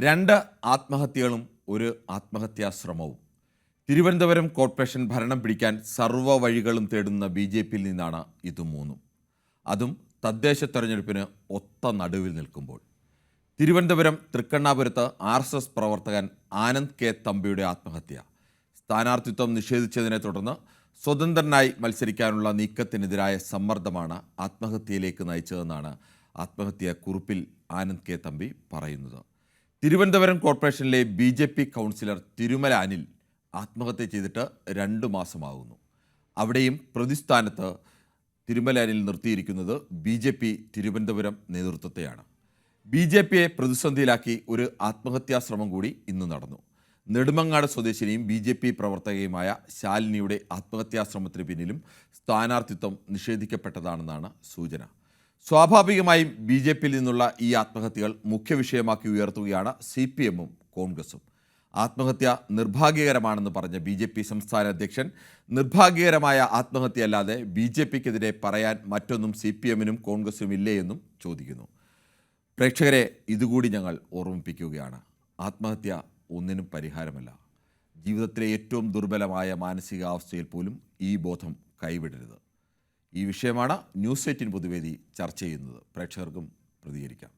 രണ്ട് ആത്മഹത്യകളും ഒരു ആത്മഹത്യാശ്രമവും. തിരുവനന്തപുരം കോർപ്പറേഷൻ ഭരണം പിടിക്കാൻ സർവ്വ വഴികളും തേടുന്ന ബി.ജെ.പിയിൽ നിന്നാണ് ഇത് മൂന്നും. അതും തദ്ദേശ തെരഞ്ഞെടുപ്പിന് ഒത്ത നടുവിൽ നിൽക്കുമ്പോൾ. തിരുവനന്തപുരം തൃക്കണ്ണാപുരത്ത് RSS പ്രവർത്തകൻ ആനന്ദ് കെ തമ്പിയുടെ ആത്മഹത്യ. സ്ഥാനാർത്ഥിത്വം നിഷേധിച്ചതിനെ തുടർന്ന് സ്വതന്ത്രനായി മത്സരിക്കാനുള്ള നീക്കത്തിനെതിരായ സമ്മർദ്ദമാണ് ആത്മഹത്യയിലേക്ക് നയിച്ചതെന്നാണ് ആത്മഹത്യാ കുറിപ്പിൽ ആനന്ദ് കെ തമ്പി പറയുന്നത്. തിരുവനന്തപുരം കോർപ്പറേഷനിലെ ബി.ജെ.പി കൗൺസിലർ തിരുമല അനിൽ ആത്മഹത്യ ചെയ്തിട്ട് 2 മാസമാകുന്നു. അവിടെയും പ്രതിസ്ഥാനത്ത് തിരുമല അനിൽ നിർത്തിയിരിക്കുന്നത് ബി.ജെ.പി തിരുവനന്തപുരം നേതൃത്വത്തെയാണ്. ബി.ജെ.പിയെ പ്രതിസന്ധിയിലാക്കി ഒരു ആത്മഹത്യാശ്രമം കൂടി ഇന്ന് നടന്നു. നെടുമങ്ങാട് സ്വദേശിനിയും ബി.ജെ.പി പ്രവർത്തകയുമായ ശാലിനിയുടെ ആത്മഹത്യാശ്രമത്തിന് പിന്നിലും സ്ഥാനാർത്ഥിത്വം നിഷേധിക്കപ്പെട്ടതാണെന്നാണ് സൂചന. സ്വാഭാവികമായും ബി.ജെ.പിയിൽ നിന്നുള്ള ഈ ആത്മഹത്യകൾ മുഖ്യ വിഷയമാക്കി ഉയർത്തുകയാണ് CPM-ഉം കോൺഗ്രസും. ആത്മഹത്യ നിർഭാഗ്യകരമാണെന്ന് പറഞ്ഞ ബി.ജെ.പി സംസ്ഥാന അധ്യക്ഷൻ, നിർഭാഗ്യകരമായ ആത്മഹത്യയല്ലാതെ ബി.ജെ.പിക്കെതിരെ പറയാൻ മറ്റൊന്നും CPM-നും കോൺഗ്രസിനും ഇല്ലേ എന്നും ചോദിക്കുന്നു. പ്രേക്ഷകരെ ഇതുകൂടി ഞങ്ങൾ ഓർമ്മിപ്പിക്കുകയാണ്. ആത്മഹത്യ ഒന്നിനും പരിഹാരമല്ല. ജീവിതത്തിലെ ഏറ്റവും ദുർബലമായ മാനസികാവസ്ഥയിൽ പോലും ഈ ബോധം കൈവിടരുത്. ഈ വിഷയമാണ് ന്യൂസ് 18 പൊതുവേദി ചർച്ച ചെയ്യുന്നത്. പ്രേക്ഷകർക്കും പ്രതികരിക്കാം.